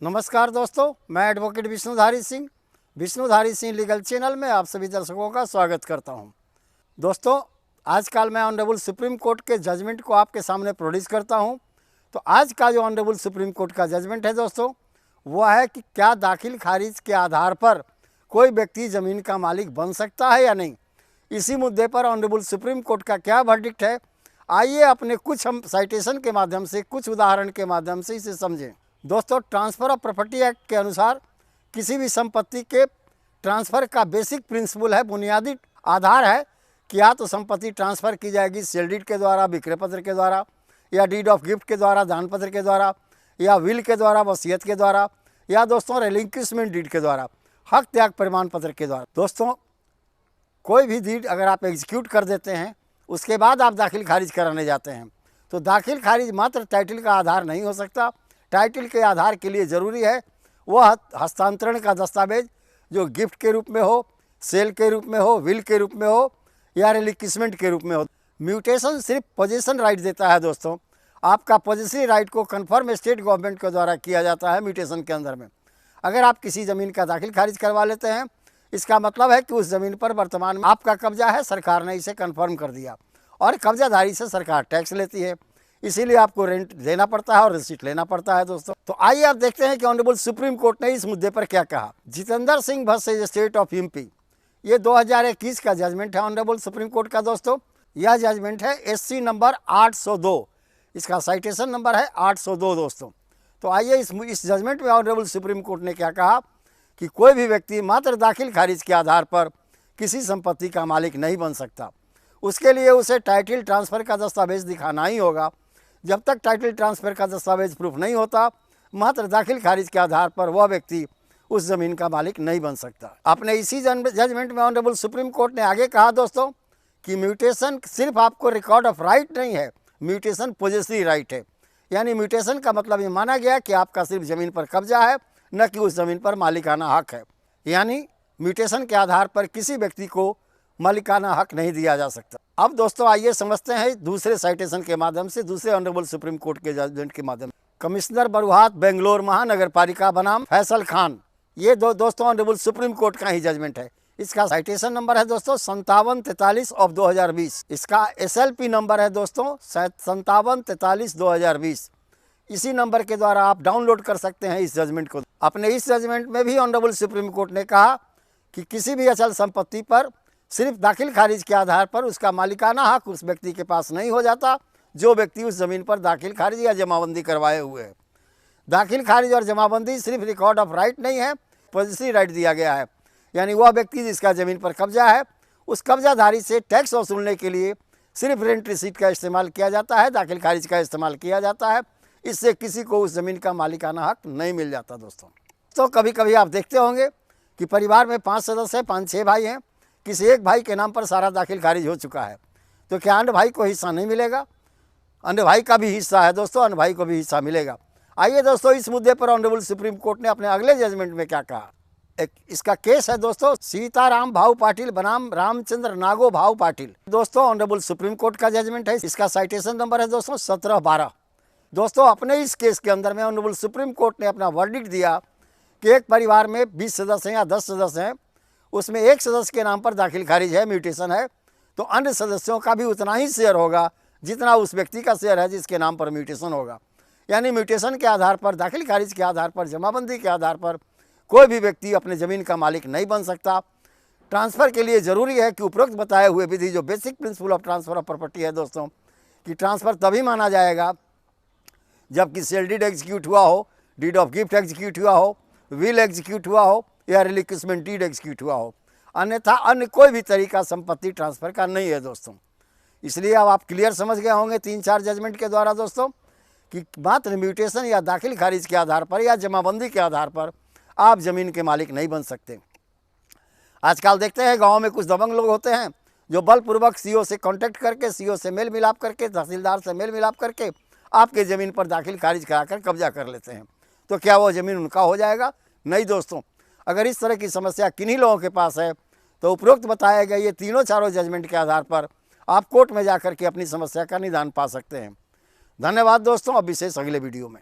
नमस्कार दोस्तों, मैं advocate Vishnudhari Singh legal channel में आप सभी दर्शकों का स्वागत करता हूं। दोस्तों, आजकल मैं ऑनरेबल सुप्रीम कोर्ट के जजमेंट को आपके सामने प्रोड्यूस करता हूं। तो आज का जो ऑनरेबल सुप्रीम कोर्ट का जजमेंट है दोस्तों, वो है कि क्या दाखिल खारिज के आधार पर कोई व्यक्ति ज़मीन का मालिक बन सकता है या नहीं। इसी मुद्दे पर ऑनरेबल सुप्रीम कोर्ट का क्या वर्डिक्ट है, आइए अपने कुछ हम साइटेशन के माध्यम से, कुछ उदाहरण के माध्यम से इसे समझें। दोस्तों, ट्रांसफ़र ऑफ प्रॉपर्टी एक्ट के अनुसार किसी भी संपत्ति के ट्रांसफ़र का बेसिक प्रिंसिपल है, बुनियादी आधार है कि या तो संपत्ति ट्रांसफ़र की जाएगी सेल डीड के द्वारा, विक्रय पत्र के द्वारा, या डीड ऑफ गिफ्ट के द्वारा, दान पत्र के द्वारा, या विल के द्वारा, वसीयत के द्वारा, या दोस्तों रिलिंक्विशमेंट डीड के द्वारा, हक त्याग प्रमाण पत्र के द्वारा। दोस्तों, कोई भी डीड अगर आप एग्जीक्यूट कर देते हैं, उसके बाद आप दाखिल खारिज कराने जाते हैं, तो दाखिल खारिज मात्र टाइटल का आधार नहीं हो सकता। टाइटल के आधार के लिए ज़रूरी है वह हस्तांतरण का दस्तावेज जो गिफ्ट के रूप में हो, सेल के रूप में हो, विल के रूप में हो, या रिलिंक्विशमेंट के रूप में हो। म्यूटेशन सिर्फ पोजीशन राइट देता है दोस्तों। आपका पोजेसिव राइट को कन्फर्म स्टेट गवर्नमेंट के द्वारा किया जाता है म्यूटेशन के अंदर में। अगर आप किसी ज़मीन का दाखिल खारिज करवा लेते हैं, इसका मतलब है कि उस ज़मीन पर वर्तमान में आपका कब्जा है, सरकार ने इसे कन्फर्म कर दिया, और कब्जाधारी से सरकार टैक्स लेती है, इसीलिए आपको रेंट देना पड़ता है और रिसीट लेना पड़ता है दोस्तों। तो आइए आप देखते हैं कि ऑनरेबल सुप्रीम कोर्ट ने इस मुद्दे पर क्या कहा। Jitendra Singh versus state of UP, ये 2021 का जजमेंट है ऑनरेबल सुप्रीम कोर्ट का दोस्तों। यह जजमेंट है SC नंबर 802, इसका साइटेशन नंबर है 802 दोस्तों। तो आइए इस जजमेंट में ऑनरेबल सुप्रीम कोर्ट ने क्या कहा कि कोई भी व्यक्ति मात्र दाखिल खारिज के आधार पर किसी संपत्ति का मालिक नहीं बन सकता। उसके लिए उसे टाइटल ट्रांसफ़र का दस्तावेज दिखाना ही होगा। जब तक टाइटल ट्रांसफ़र का दस्तावेज प्रूफ नहीं होता, मात्र दाखिल खारिज के आधार पर वह व्यक्ति उस ज़मीन का मालिक नहीं बन सकता। अपने इसी जजमेंट में ऑनरेबल सुप्रीम कोर्ट ने आगे कहा दोस्तों कि म्यूटेशन सिर्फ आपको रिकॉर्ड ऑफ राइट नहीं है, म्यूटेशन पोजेसिव राइट है। यानी म्यूटेशन का मतलब ये माना गया कि आपका सिर्फ ज़मीन पर कब्जा है, न कि उस ज़मीन पर मालिकाना हक है। यानी म्यूटेशन के आधार पर किसी व्यक्ति को मालिकाना हक नहीं दिया जा सकता। अब दोस्तों आइए समझते हैं दूसरे साइटेशन के माध्यम से, दूसरे ऑनरेबल सुप्रीम कोर्ट के जजमेंट के माध्यम से। कमिश्नर बरुहात बेंगलोर महानगर पालिका बनाम फैसल खान, ये दोस्तों ऑनरेबल सुप्रीम कोर्ट का ही जजमेंट है। इसका साइटेशन नंबर है दोस्तों 5743 ऑफ 2020। इसका SLP नंबर है दोस्तों 5743 2020। इसी नंबर के द्वारा आप डाउनलोड कर सकते हैं इस जजमेंट को। अपने इस जजमेंट में भी ऑनरेबल सुप्रीम कोर्ट ने कहा कि किसी भी अचल संपत्ति पर सिर्फ दाखिल खारिज के आधार पर उसका मालिकाना हक उस व्यक्ति के पास नहीं हो जाता जो व्यक्ति उस ज़मीन पर दाखिल खारिज या जमाबंदी करवाए हुए है। दाखिल खारिज और जमाबंदी सिर्फ रिकॉर्ड ऑफ राइट नहीं है, पोजेसिव राइट दिया गया है। यानी वह व्यक्ति जिसका ज़मीन पर कब्जा है, उस कब्जाधारी से टैक्स वसूलने के लिए सिर्फ रेंट रिसीट का इस्तेमाल किया जाता है, दाखिल खारिज का इस्तेमाल किया जाता है। इससे किसी को उस ज़मीन का मालिकाना हक नहीं मिल जाता दोस्तों। तो कभी कभी आप देखते होंगे कि परिवार में 5 सदस्य हैं, 5-6 भाई हैं, किसी एक भाई के नाम पर सारा दाखिल खारिज हो चुका है, तो क्या अन्य भाई को हिस्सा नहीं मिलेगा? अन्य भाई का भी हिस्सा है दोस्तों, अन्य भाई को भी हिस्सा मिलेगा। आइए दोस्तों इस मुद्दे पर ऑनरेबल सुप्रीम कोर्ट ने अपने अगले जजमेंट में क्या कहा। इसका केस है दोस्तों सीताराम भाऊ पाटिल बनाम रामचंद्र नागो भाऊ पाटिल। दोस्तों ऑनरेबल सुप्रीम कोर्ट का जजमेंट है, इसका साइटेशन नंबर है दोस्तों 1712। दोस्तों अपने इस केस के अंदर में ऑनरेबल सुप्रीम कोर्ट ने अपना वर्डिक्ट दिया कि एक परिवार में 20 सदस्य हैं या 10 सदस्य हैं, उसमें एक सदस्य के नाम पर दाखिल खारिज है, म्यूटेशन है, तो अन्य सदस्यों का भी उतना ही शेयर होगा जितना उस व्यक्ति का शेयर है जिसके नाम पर म्यूटेशन होगा। यानी म्यूटेशन के आधार पर, दाखिल खारिज के आधार पर, जमाबंदी के आधार पर कोई भी व्यक्ति अपने ज़मीन का मालिक नहीं बन सकता। ट्रांसफ़र के लिए ज़रूरी है कि उपरोक्त बताए हुए विधि जो basic principle of transfer of property है दोस्तों, कि ट्रांसफ़र तभी माना जाएगा जबकि सेल डीड एग्जीक्यूट हुआ हो, डीड ऑफ गिफ्ट एग्जीक्यूट हुआ हो, विल एग्जीक्यूट हुआ हो, या रिलिंक्विशमेंट डीड एग्जीक्यूट हुआ हो। अन्यथा अन्य कोई भी तरीका संपत्ति ट्रांसफ़र का नहीं है दोस्तों। इसलिए अब आप क्लियर समझ गए होंगे 3-4 जजमेंट के द्वारा दोस्तों कि मात्र म्यूटेशन या दाखिल खारिज के आधार पर या जमाबंदी के आधार पर आप ज़मीन के मालिक नहीं बन सकते। आजकल देखते हैं गाँव में कुछ दबंग लोग होते हैं जो बलपूर्वक CO से कॉन्टैक्ट करके, CO से मेल मिलाप करके, तहसीलदार से मेल मिलाप करके आपके ज़मीन पर दाखिल खारिज कराकर कब्जा कर लेते हैं। तो क्या वो ज़मीन उनका हो जाएगा? नहीं दोस्तों। अगर इस तरह की समस्या किन्हीं लोगों के पास है तो उपरोक्त बताए गए ये 3-4 जजमेंट के आधार पर आप कोर्ट में जाकर के अपनी समस्या का निदान पा सकते हैं। धन्यवाद दोस्तों। अब विशेष अगले वीडियो में।